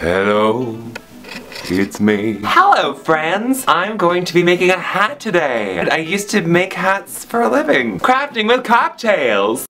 Hello, it's me. Hello, friends! I'm going to be making a hat today. I used to make hats for a living. Crafting with cocktails.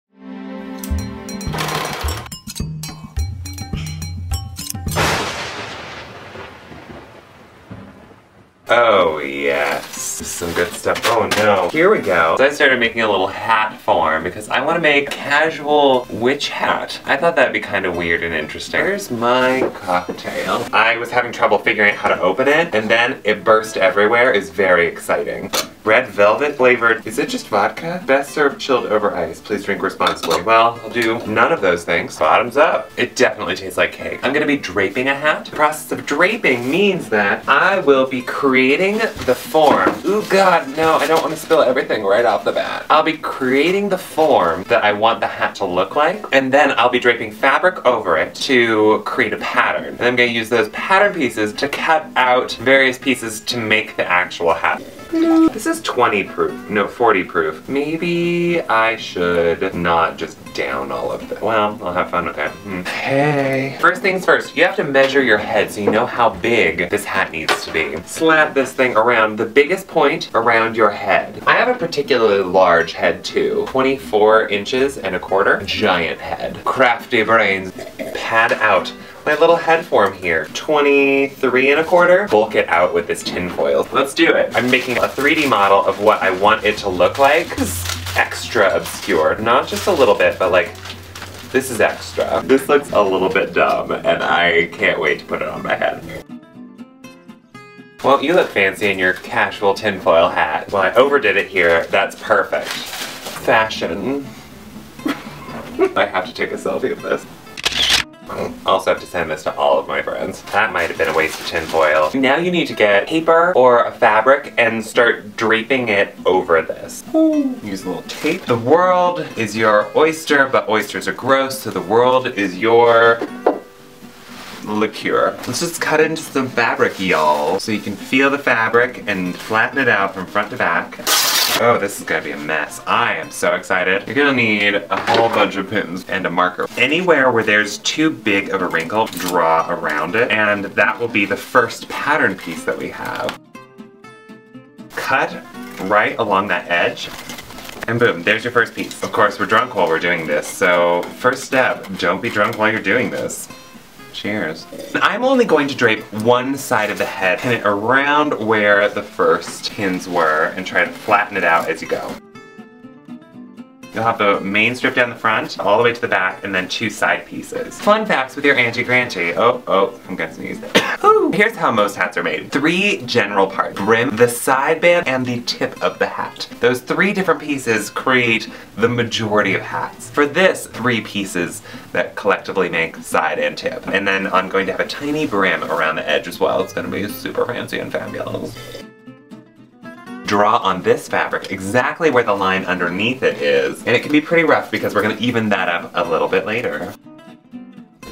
Oh yes, some good stuff. Oh no. Here we go. So I started making a little hat form because I want to make a casual witch hat. I thought that'd be kind of weird and interesting. Here's my cocktail. I was having trouble figuring out how to open it, and then it burst everywhere. It's very exciting. Red velvet flavored. Is it just vodka? Best served chilled over ice. Please drink responsibly. Well, I'll do none of those things. Bottoms up. It definitely tastes like cake. I'm gonna be draping a hat. The process of draping means that I will be creating the form. Ooh god, no, I don't want to spill everything right off the bat. I'll be creating the form that I want the hat to look like, and then I'll be draping fabric over it to create a pattern. And I'm gonna use those pattern pieces to cut out various pieces to make the actual hat. This is 20 proof, no 40 proof. Maybe I should not just down all of it. Well, I'll have fun with that. Hey. First things first, you have to measure your head so you know how big this hat needs to be. Slap this thing around the biggest point around your head. I have a particularly large head too. 24 inches and a quarter. Giant head. Crafty brains. Pad out my little head form here. 23 and a quarter. Bulk it out with this tin foil. Let's do it. I'm making a 3D model of what I want it to look like. This is extra obscure. Not just a little bit, but like, this is extra. This looks a little bit dumb, and I can't wait to put it on my head. Well, you look fancy in your casual tinfoil hat. Well, I overdid it here. That's perfect. Fashion. I have to take a selfie of this. Also have to send this to all of my friends. That might have been a waste of tinfoil. Now you need to get paper or a fabric and start draping it over this. Use a little tape. The world is your oyster, but oysters are gross, so the world is your liqueur. Let's just cut into some fabric, y'all. So you can feel the fabric and flatten it out from front to back. Oh, this is gonna be a mess. I am so excited. You're gonna need a whole bunch of pins and a marker. Anywhere where there's too big of a wrinkle, draw around it, and that will be the first pattern piece that we have. Cut right along that edge, and boom, there's your first piece. Of course, we're drunk while we're doing this, so first step, don't be drunk while you're doing this. Cheers. I'm only going to drape one side of the head, pin it around where the first pins were, and try to flatten it out as you go. You'll have the main strip down the front, all the way to the back, and then two side pieces. Fun facts with your Auntie Granty. Oh, I'm gonna sneeze. Here's how most hats are made. 3 general parts: brim, the side band, and the tip of the hat. Those 3 different pieces create the majority of hats. For this, 3 pieces that collectively make side and tip. And then I'm going to have a tiny brim around the edge as well. It's gonna be super fancy and fabulous. Draw on this fabric exactly where the line underneath it is, and it can be pretty rough because we're gonna even that up a little bit later.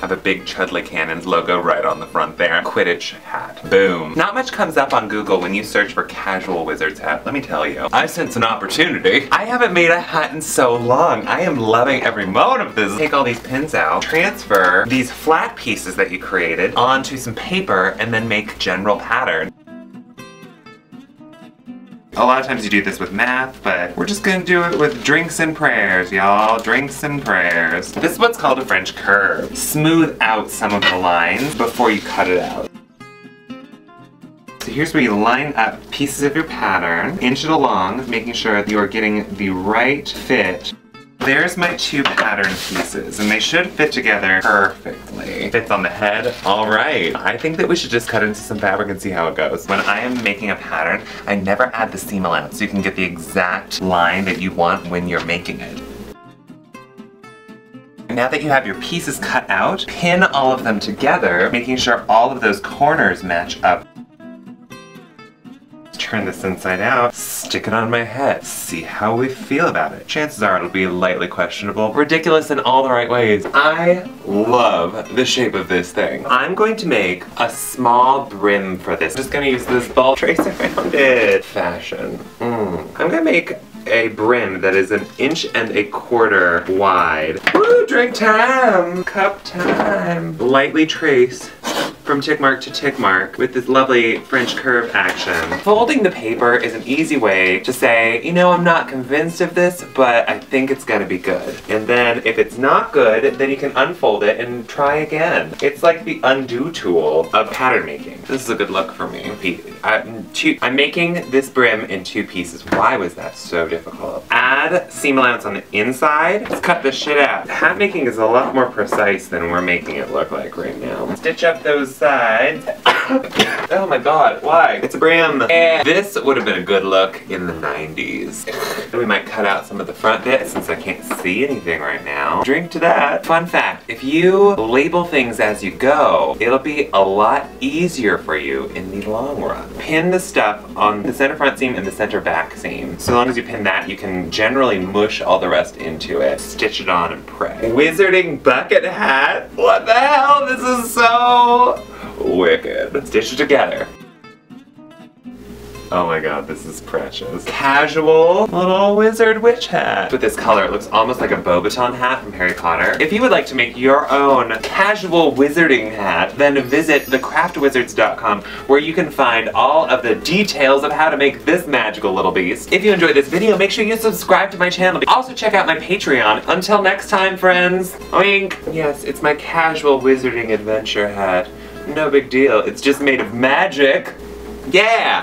Have a big Chudley Cannons logo right on the front there. Quidditch hat. Boom. Not much comes up on Google when you search for casual wizard's hat, let me tell you. I sense an opportunity. I haven't made a hat in so long. I am loving every moment of this. Take all these pins out, transfer these flat pieces that you created onto some paper, and then make general pattern. A lot of times you do this with math, but we're just gonna do it with drinks and prayers, y'all. Drinks and prayers. This is what's called a French curve. Smooth out some of the lines before you cut it out. So here's where you line up pieces of your pattern, inch it along, making sure that you are getting the right fit. There's my 2 pattern pieces, and they should fit together perfectly. Fits on the head. All right. I think that we should just cut into some fabric and see how it goes. When I am making a pattern, I never add the seam allowance so you can get the exact line that you want when you're making it. Now that you have your pieces cut out, pin all of them together, making sure all of those corners match up. Turn this inside out, stick it on my head, see how we feel about it. Chances are it'll be lightly questionable, ridiculous in all the right ways. I love the shape of this thing. I'm going to make a small brim for this. I'm just gonna use this ball trace around it. Fashion. I'm gonna make a brim that is 1.25 inches wide. Woo, drink time! Cup time! Lightly trace from tick mark to tick mark with this lovely French curve action. Folding the paper is an easy way to say, you know, I'm not convinced of this, but I think it's gonna be good. And then if it's not good, then you can unfold it and try again. It's like the undo tool of pattern making. This is a good look for me. I'm making this brim in 2 pieces. Why was that so difficult? Add seam allowance on the inside. Let's cut this shit out. Hat making is a lot more precise than we're making it look like right now. Stitch up those sides. Oh my god, why? It's a brim. This would have been a good look in the 90s. We might cut out some of the front bit since I can't see anything right now. Drink to that. Fun fact, if you label things as you go, it'll be a lot easier for you in the long run. Pin the stuff on the center front seam and the center back seam. So long as you pin that, you can generally mush all the rest into it. Stitch it on and pray. Wizarding bucket hat? What the hell? This is so wicked. Stitch it together. Oh my god, this is precious. Casual little wizard witch hat. With this color, it looks almost like a Beauxbaton hat from Harry Potter. If you would like to make your own casual wizarding hat, then visit thecraftwizards.com where you can find all of the details of how to make this magical little beast. If you enjoyed this video, make sure you subscribe to my channel. Also check out my Patreon. Until next time, friends. Oink! Yes, it's my casual wizarding adventure hat. No big deal. It's just made of magic. Yeah!